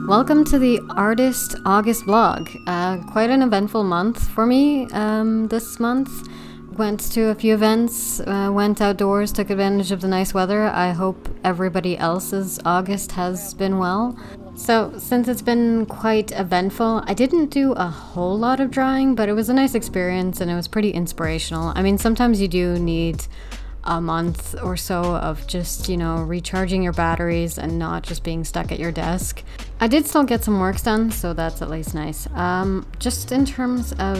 Welcome to the Artist August vlog. Quite an eventful month for me this month. Went to a few events, went outdoors, took advantage of the nice weather. I hope everybody else's August has been well. So since it's been quite eventful, I didn't do a whole lot of drawing, but it was a nice experience and it was pretty inspirational. I mean, sometimes you do need a month or so of just, recharging your batteries and not just being stuck at your desk. I did still get some works done, so that's at least nice. Just in terms of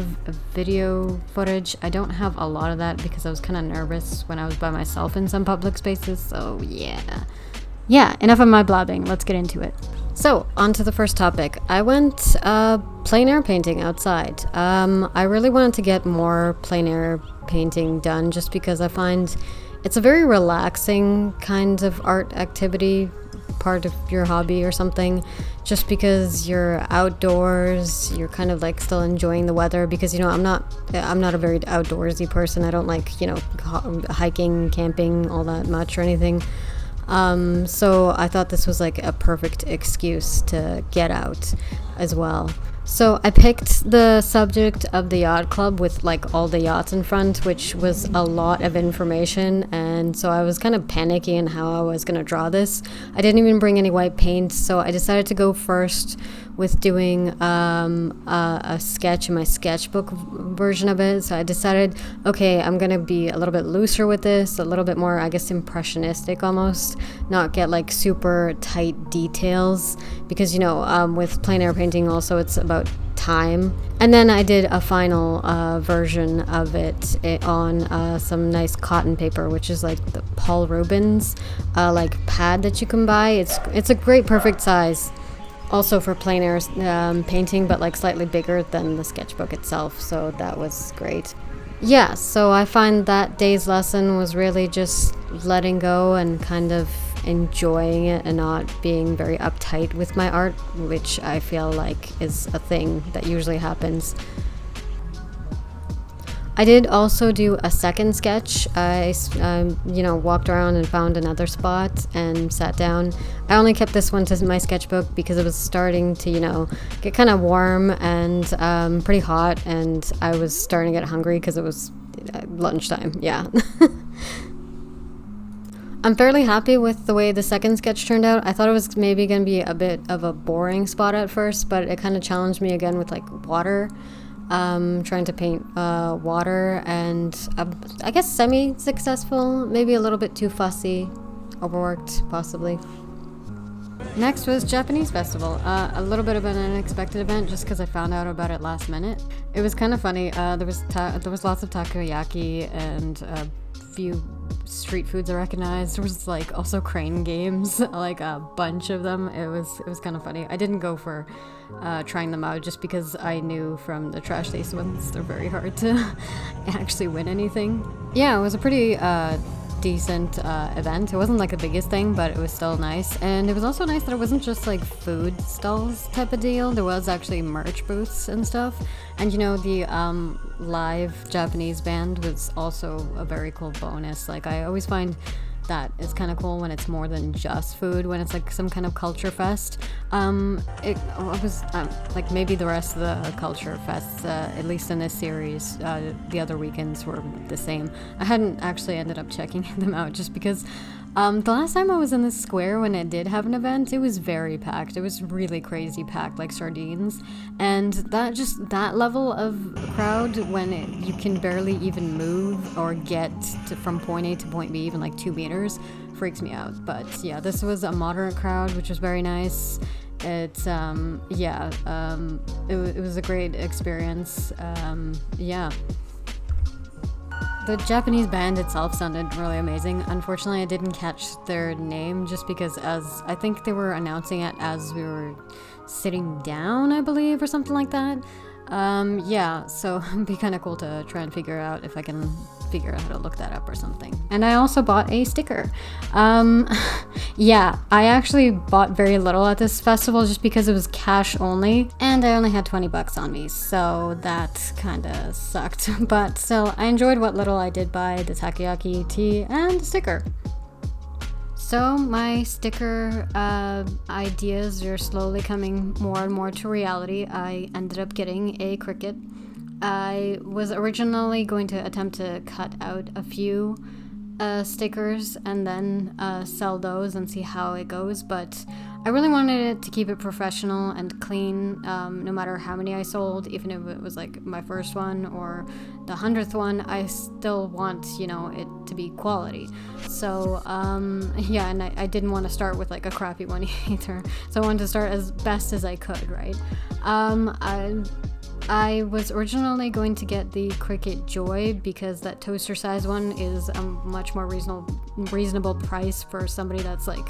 video footage, I don't have a lot of that because I was kind of nervous when I was by myself in some public spaces, so yeah, enough of my blabbing, let's get into it. So, on to the first topic. I went plein air painting outside. I really wanted to get more plein air painting done just because I find it's a very relaxing kind of art activity, part of your hobby or something, just because you're outdoors, you're kind of like still enjoying the weather because, I'm not a very outdoorsy person. I don't like, hiking, camping all that much or anything. So I thought this was like a perfect excuse to get out as well. So I picked the subject of the yacht club with like all the yachts in front, which was a lot of information, and so I was kind of panicky in how I was going to draw this. I didn't even bring any white paint, so I decided to go first with doing a sketch in my sketchbook version of it. So I decided, okay, I'm gonna be a little bit looser with this, a little bit more, I guess, impressionistic almost, not get like super tight details because with plein air painting also it's about time. And then I did a final version of it on some nice cotton paper, which is like the Paul Rubens like pad that you can buy. It's a great perfect size. Also for plein air painting, but like slightly bigger than the sketchbook itself, so that was great. Yeah, so I find that day's lesson was really just letting go and kind of enjoying it and not being very uptight with my art, which I feel like is a thing that usually happens. I did also do a second sketch. I, walked around and found another spot and sat down. I only kept this one to my sketchbook because it was starting to, get kind of warm and pretty hot, and I was starting to get hungry because it was lunchtime, yeah. I'm fairly happy with the way the second sketch turned out. I thought it was maybe going to be a bit of a boring spot at first, but it kind of challenged me again with like water. Trying to paint water, and I guess semi-successful, maybe a little bit too fussy, overworked possibly. Next was Japanese festival, a little bit of an unexpected event just because I found out about it last minute. It was kind of funny. There was lots of takoyaki and a few street foods I recognized. There was like also crane games, like a bunch of them. It was kind of funny. I didn't go for trying them out just because I knew from the trash taste ones they're very hard to actually win anything. Yeah, it was a pretty decent event. It wasn't like the biggest thing, but it was still nice, and it was also nice that it wasn't just like food stalls type of deal. There was actually merch booths and stuff, and the live Japanese band was also a very cool bonus. Like, I always find that it's kind of cool when it's more than just food, when it's like some kind of culture fest. It was like maybe the rest of the culture fests, at least in this series, the other weekends were the same. I hadn't actually ended up checking them out just because the last time I was in the square when it did have an event, it was very packed. It was really crazy packed, like sardines. And that level of crowd when you can barely even move or get from point A to point B, even like 2 meters, freaks me out. But yeah, this was a moderate crowd, which was very nice. It was a great experience. The Japanese band itself sounded really amazing. Unfortunately, I didn't catch their name just because I think they were announcing it as we were sitting down, I believe, or something like that. So it'd be kind of cool to try and figure out if I can figure out how to look that up or something. And I also bought a sticker. I actually bought very little at this festival just because it was cash only, and I only had $20 on me, so that kind of sucked. But still, I enjoyed what little I did buy, the takoyaki tea and the sticker. So my sticker ideas are slowly coming more and more to reality. I ended up getting a Cricut. I was originally going to attempt to cut out a few stickers and then sell those and see how it goes, but I really wanted it to keep it professional and clean, no matter how many I sold, even if it was like my first one or the 100th one. I still want, it to be quality. So yeah, and I didn't want to start with like a crappy one either, so I wanted to start as best as I could, right? I was originally going to get the Cricut Joy because that toaster size one is a much more reasonable price for somebody that's like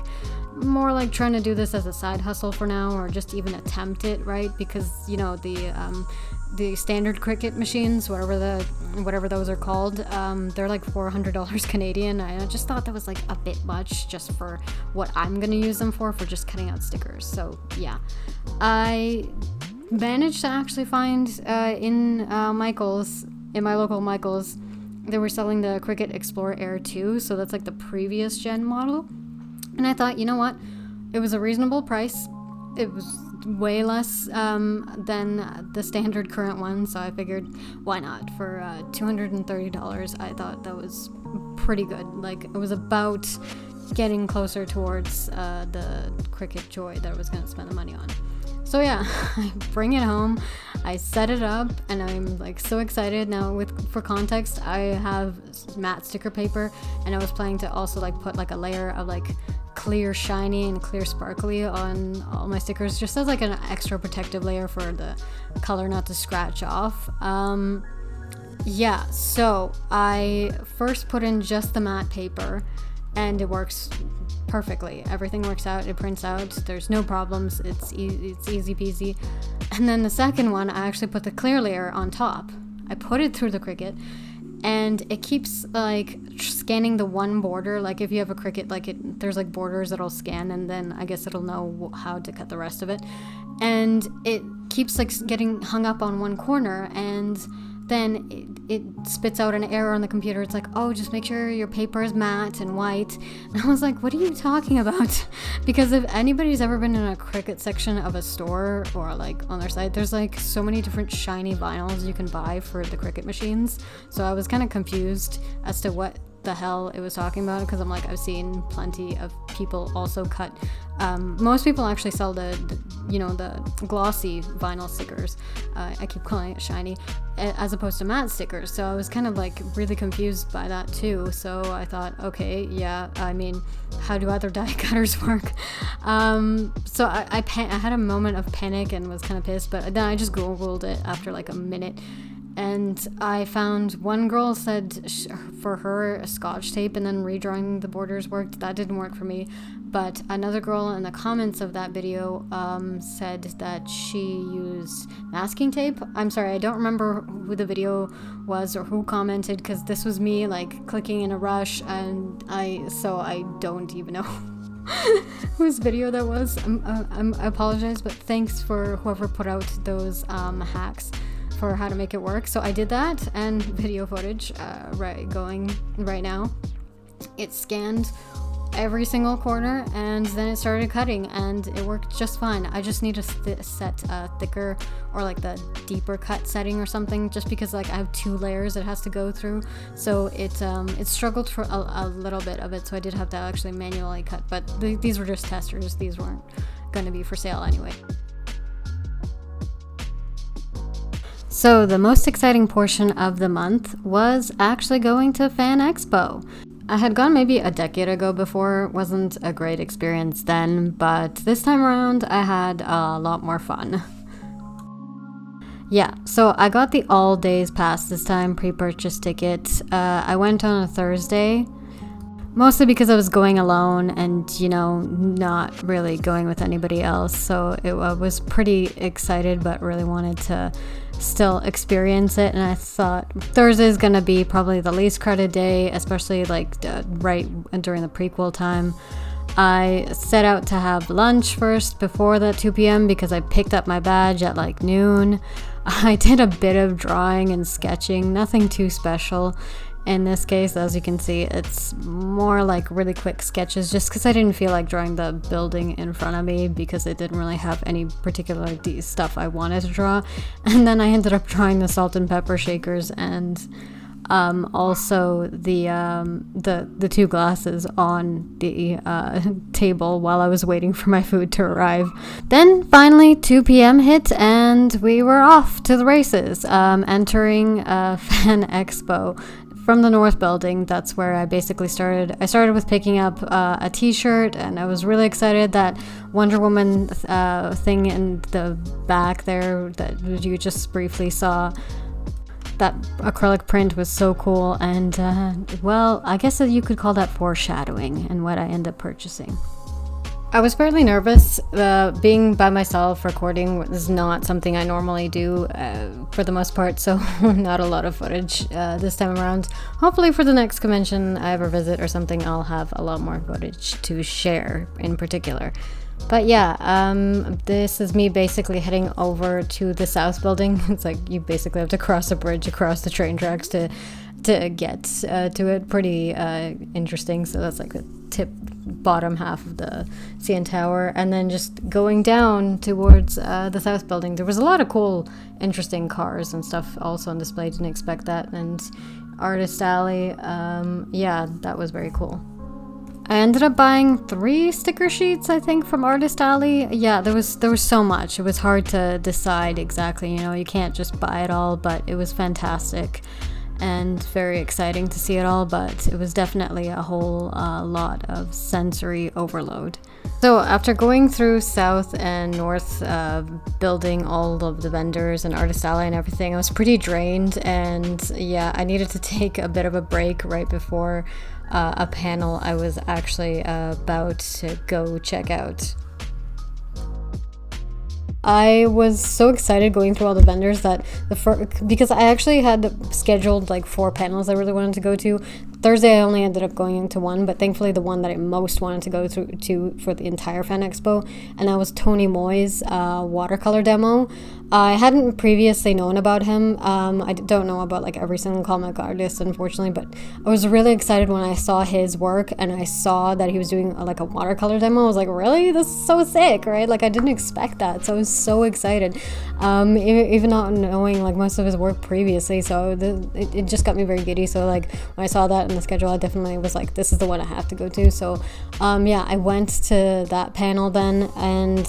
more like trying to do this as a side hustle for now, or just even attempt it, right? Because the standard Cricut machines, whatever those are called, they're like $400 Canadian. I just thought that was like a bit much just for what I'm gonna use them for just cutting out stickers. So yeah, I managed to actually find in my local Michael's, they were selling the Cricut Explore Air 2, so that's like the previous gen model. And I thought, you know what, it was a reasonable price. It was way less than the standard current one, so I figured, why not? For $230, I thought that was pretty good. Like, it was about getting closer towards the Cricut Joy that I was going to spend the money on. So yeah, I bring it home, I set it up, and I'm like so excited. Now, for context, I have matte sticker paper, and I was planning to also like put like a layer of like clear shiny and clear sparkly on all my stickers, just as like an extra protective layer for the color not to scratch off. Yeah, so I first put in just the matte paper, and it works perfectly. Everything works out, it prints out, there's no problems, it's easy peasy. And then the second one, I actually put the clear layer on top. I put it through the Cricut, and it keeps like scanning the one border. Like if you have a Cricut, like there's like borders that'll scan, and then I guess it'll know how to cut the rest of it. And it keeps like getting hung up on one corner, and then it spits out an error on the computer. It's like, oh, just make sure your paper is matte and white. And I was like, what are you talking about? Because if anybody's ever been in a Cricut section of a store or like on their site, there's like so many different shiny vinyls you can buy for the Cricut machines. So I was kind of confused as to what the hell it was talking about, because I'm like, I've seen plenty of people also cut. Most people actually sell the glossy vinyl stickers. I keep calling it shiny, as opposed to matte stickers. So I was kind of like really confused by that too. So I thought, okay, yeah, I mean, how do other die cutters work? So I had a moment of panic and was kind of pissed, but then I just Googled it after like a minute. And I found one girl said for her Scotch tape and then redrawing the borders worked. That didn't work for me. But another girl in the comments of that video said that she used masking tape. I'm sorry, I don't remember who the video was or who commented, because this was me like clicking in a rush, and I don't even know whose video that was. I apologize, but thanks for whoever put out those hacks for how to make it work. So I did that, and video footage going right now. It scanned every single corner, and then it started cutting, and it worked just fine. I just need to set a thicker or like the deeper cut setting or something, just because like I have 2 layers it has to go through. So it struggled for a little bit of it, so I did have to actually manually cut. But these were just testers. These weren't going to be for sale anyway. So the most exciting portion of the month was actually going to Fan Expo. I had gone maybe a decade ago before. It wasn't a great experience then, but this time around I had a lot more fun. Yeah, so I got the all days pass this time, pre-purchase ticket. I went on a Thursday, mostly because I was going alone and, not really going with anybody else. So I was pretty excited, but really wanted to still experience it. And I thought Thursday is going to be probably the least crowded day, especially like right during the prequel time. I set out to have lunch first before that 2 p.m. because I picked up my badge at like noon. I did a bit of drawing and sketching, nothing too special. In this case, as you can see, it's more like really quick sketches just because I didn't feel like drawing the building in front of me because it didn't really have any particular stuff I wanted to draw. And then I ended up drawing the salt and pepper shakers and also the two glasses on the table while I was waiting for my food to arrive. Then finally 2 p.m. hit and we were off to the races, entering Fan Expo from the North Building. That's where I basically started. I started with picking up a t-shirt, and I was really excited that Wonder Woman thing in the back there that you just briefly saw. That acrylic print was so cool, and well, I guess that you could call that foreshadowing in what I end up purchasing. I was fairly nervous. Being by myself recording is not something I normally do for the most part, so not a lot of footage this time around. Hopefully for the next convention I ever visit or something, I'll have a lot more footage to share in particular. But yeah, this is me basically heading over to the South Building. It's like you basically have to cross a bridge across the train tracks to get to it. Pretty interesting. So that's like the bottom half of the CN Tower, and then just going down towards the South Building. There was a lot of cool, interesting cars and stuff also on display. Didn't expect that. And Artist Alley, yeah, that was very cool. I ended up buying 3 sticker sheets, I think, from Artist Alley. Yeah, there was so much. It was hard to decide exactly, you can't just buy it all, but it was fantastic and very exciting to see it all, but it was definitely a whole lot of sensory overload. So after going through South and North, building all of the vendors and Artist Alley and everything, I was pretty drained, and yeah, I needed to take a bit of a break right before a panel I was actually about to go check out. I was so excited going through all the vendors that because I actually had scheduled like 4 panels I really wanted to go to. Thursday I only ended up going to 1, but thankfully the one that I most wanted to go to for the entire Fan Expo, and that was Tony Moy's watercolor demo. I hadn't previously known about him. I don't know about like every single comic artist, unfortunately, but I was really excited when I saw his work and I saw that he was doing like a watercolor demo. I was like, really? This is so sick, right? Like I didn't expect that, so I was so excited. Even not knowing like most of his work previously, so it just got me very giddy. So like when I saw that in the schedule, I definitely was like, this is the one I have to go to. So yeah, I went to that panel then, and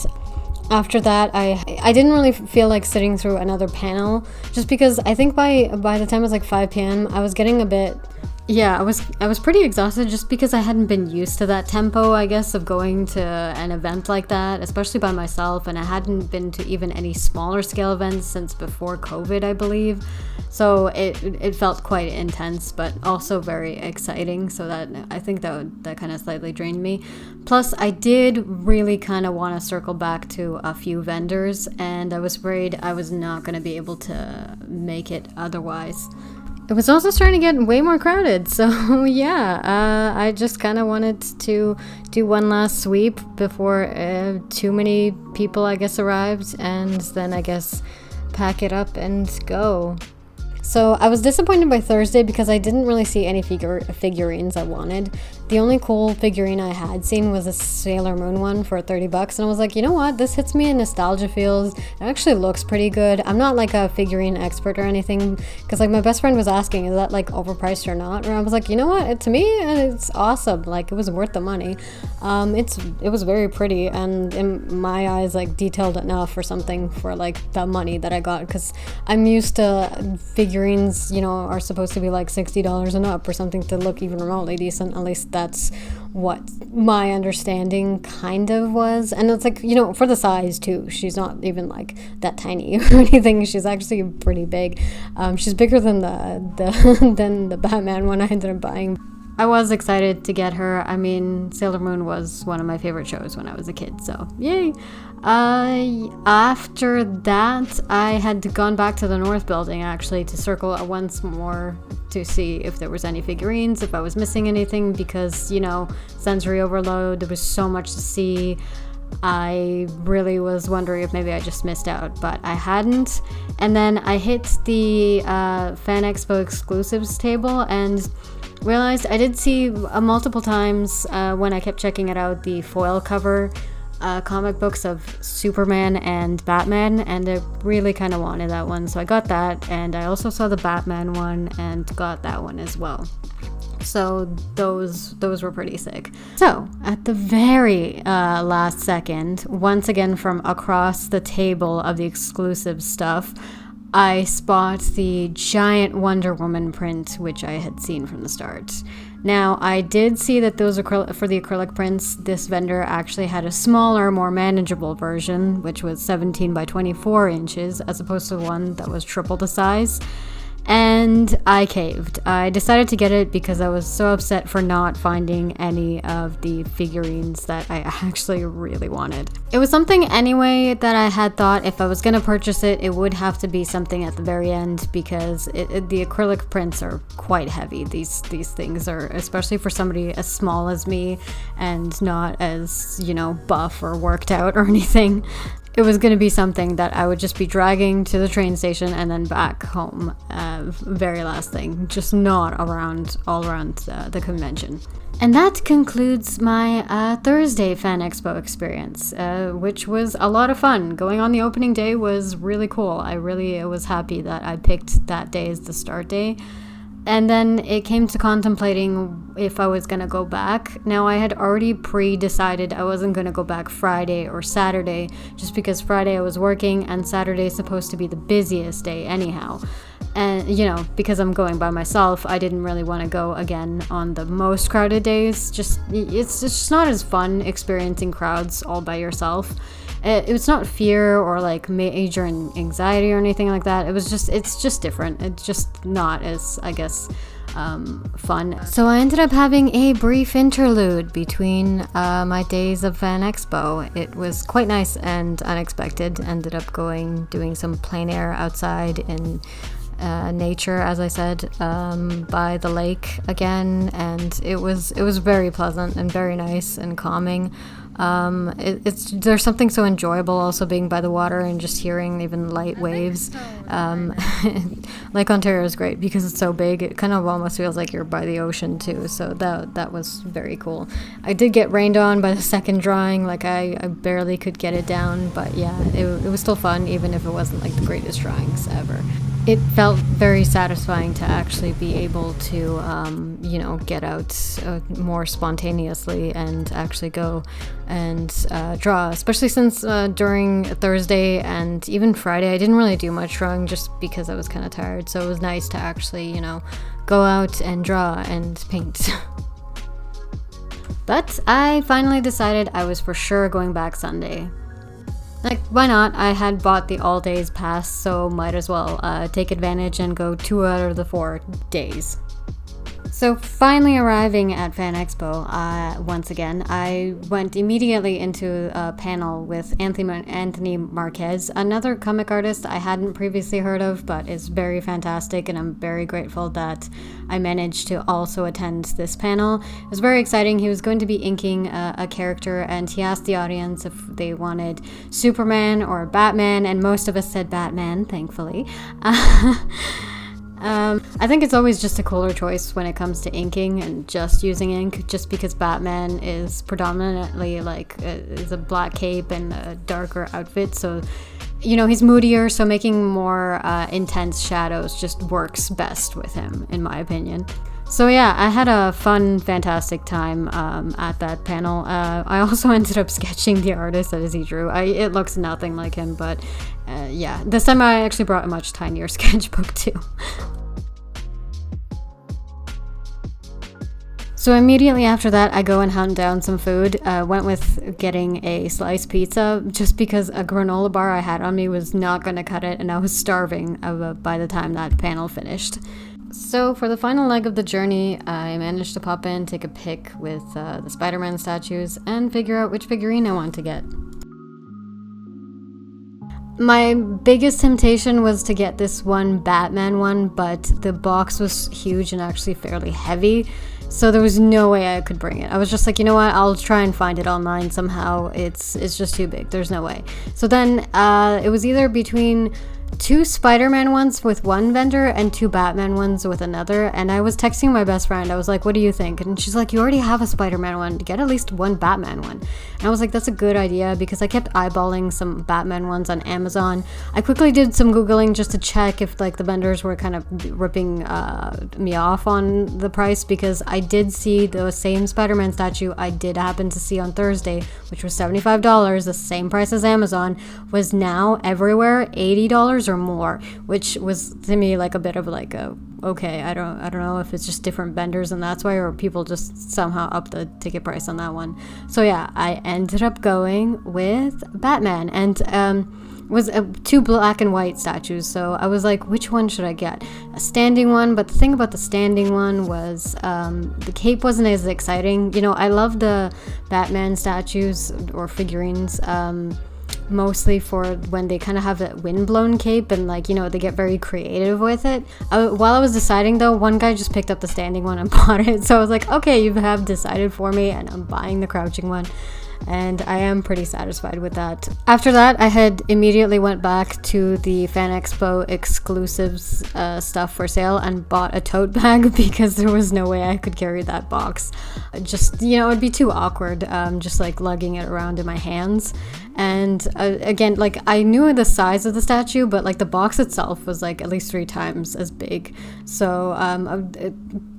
after that I didn't really feel like sitting through another panel, just because I think by the time it was like 5 p.m. I was getting a bit, yeah, I was pretty exhausted, just because I hadn't been used to that tempo, I guess, of going to an event like that, especially by myself, and I hadn't been to even any smaller scale events since before COVID, I believe. So it felt quite intense, but also very exciting. So that I think that kind of slightly drained me. Plus, I did really kind of want to circle back to a few vendors, and I was worried I was not going to be able to make it otherwise. It was also starting to get way more crowded, so yeah, I just kind of wanted to do one last sweep before too many people, I guess, arrived, and then I guess pack it up and go. So I was disappointed by Thursday because I didn't really see any figurines I wanted. The only cool figurine I had seen was a Sailor Moon one for $30, and I was like, you know what, this hits me in nostalgia feels. It actually looks pretty good. I'm not like a figurine expert or anything, because like my best friend was asking, is that like overpriced or not? And I was like, you know what, to me it's awesome. Like it was worth the money. It was very pretty, and in my eyes like detailed enough for something for like the money that I got, because I'm used to figurines, are supposed to be like $60 and up or something to look even remotely decent. At least that's what my understanding kind of was. And it's like, for the size too, she's not even like that tiny or anything. She's actually pretty big. She's bigger than than the Batman one I ended up buying. I was excited to get her. I mean, Sailor Moon was one of my favorite shows when I was a kid, so yay. After that, I had gone back to the North Building actually to circle once more to see if there was any figurines, if I was missing anything, because, sensory overload, there was so much to see. I really was wondering if maybe I just missed out, but I hadn't. And then I hit the Fan Expo exclusives table and realized I did see multiple times when I kept checking it out the foil cover comic books of Superman and Batman, and I really kind of wanted that one, so I got that. And I also saw the Batman one and got that one as well. So those were pretty sick. So at the very last second, once again from across the table of the exclusive stuff, I spot the giant Wonder Woman print, which I had seen from the start. Now, I did see that those for the acrylic prints, this vendor actually had a smaller, more manageable version, which was 17 by 24 inches, as opposed to one that was triple the size. And I caved. I decided to get it because I was so upset for not finding any of the figurines that I actually really wanted. It was something anyway that I had thought if I was going to purchase it, it would have to be something at the very end, because the acrylic prints are quite heavy. These things are, especially for somebody as small as me and not as, buff or worked out or anything. It was going to be something that I would just be dragging to the train station and then back home. Very last thing, just not all around the convention. And that concludes my Thursday Fan Expo experience, which was a lot of fun. Going on the opening day was really cool. I was happy that I picked that day as the start day. And then it came to contemplating if I was going to go back. Now, I had already pre-decided I wasn't going to go back Friday or Saturday, just because Friday I was working and Saturday is supposed to be the busiest day anyhow. And, because I'm going by myself, I didn't really want to go again on the most crowded days. It's just not as fun experiencing crowds all by yourself. It's not fear or like major anxiety or anything like that. It's just different. It's just not as, I guess, fun. So I ended up having a brief interlude between my days of Fan Expo. It was quite nice and unexpected. Ended up doing some plein air outside in nature, as I said, by the lake again, and it was very pleasant and very nice and calming. There's something so enjoyable also being by the water and just hearing even light waves. Lake Ontario is great because it's so big. It kind of almost feels like you're by the ocean too, so that was very cool. I did get rained on by the second drawing, like I barely could get it down, but yeah, it was still fun, even if it wasn't like the greatest drawings ever. It felt very satisfying to actually be able to, get out more spontaneously and actually go and draw, especially since during Thursday and even Friday, I didn't really do much drawing just because I was kind of tired. So it was nice to actually, go out and draw and paint. But I finally decided I was for sure going back Sunday. Like, why not? I had bought the all days pass, so might as well take advantage and go 2 out of the 4 days. So finally arriving at Fan Expo, once again, I went immediately into a panel with Anthony Marquez, another comic artist I hadn't previously heard of, but is very fantastic, and I'm very grateful that I managed to also attend this panel. It was very exciting. He was going to be inking a character, and he asked the audience if they wanted Superman or Batman, and most of us said Batman, thankfully. I think it's always just a cooler choice when it comes to inking and just using ink, just because Batman is predominantly is a black cape and a darker outfit, so he's moodier, so making more intense shadows just works best with him, in my opinion. So yeah, I had a fun, fantastic time at that panel. I also ended up sketching the artist as he drew. It looks nothing like him, but yeah, this time I actually brought a much tinier sketchbook too. So immediately after that, I go and hunt down some food. Went with getting a sliced pizza just because a granola bar I had on me was not going to cut it, and I was starving by the time that panel finished. So for the final leg of the journey, I managed to pop in, take a pic with the Spider-Man statues, and figure out which figurine I want to get. My biggest temptation was to get this one Batman one, but the box was huge and actually fairly heavy, So there was no way I could bring it. I was just like, you know what? I'll try and find it online somehow. It's just too big. There's no way. So then it was either between 2 Spider-Man ones with one vendor and 2 Batman ones with another. And I was texting my best friend. I was like, what do you think? And she's like, you already have a Spider-Man one. Get at least one Batman one. And I was like, that's a good idea, because I kept eyeballing some Batman ones on Amazon. I quickly did some Googling just to check if like the vendors were kind of ripping me off on the price, because I did see the same Spider-Man statue I did happen to see on Thursday, which was $75, the same price as Amazon, was now everywhere $80 or more, which was to me like a bit of like a okay, I don't know if it's just different vendors and that's why, or people just somehow up the ticket price on that one. So yeah, I ended up going with Batman, and was 2 black and white statues. So I was like, which one should I get? A standing one, but the thing about the standing one was the cape wasn't as exciting. You know, I love the Batman statues or figurines mostly for when they kind of have that windblown cape and like, you know, they get very creative with it. While I was deciding though, one guy just picked up the standing one and bought it. So I was like, okay, you have decided for me, and I'm buying the crouching one. And I am pretty satisfied with that. After that, I had immediately went back to the Fan Expo exclusives stuff for sale and bought a tote bag because there was no way I could carry that box. Just, you know, it'd be too awkward, just like lugging it around in my hands. And again, like I knew the size of the statue, but like the box itself was like at least 3 times as big. So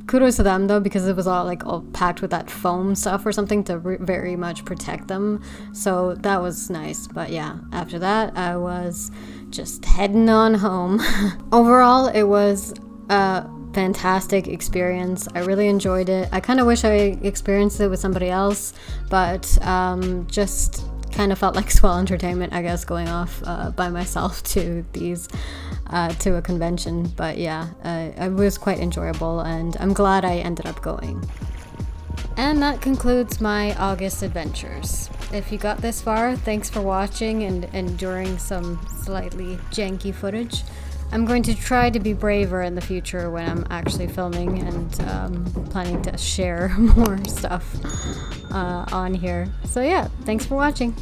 kudos to them though, because it was all packed with that foam stuff or something to very much protect them. So that was nice. But yeah, after that I was just heading on home. Overall, it was a fantastic experience. I really enjoyed it. I kind of wish I experienced it with somebody else, but just kind of felt like swell entertainment, I guess, going off by myself to these to a convention. But yeah, it was quite enjoyable, and I'm glad I ended up going. And that concludes my August adventures. If you got this far, thanks for watching and enduring some slightly janky footage. I'm going to try to be braver in the future when I'm actually filming and planning to share more stuff on here. So yeah, thanks for watching.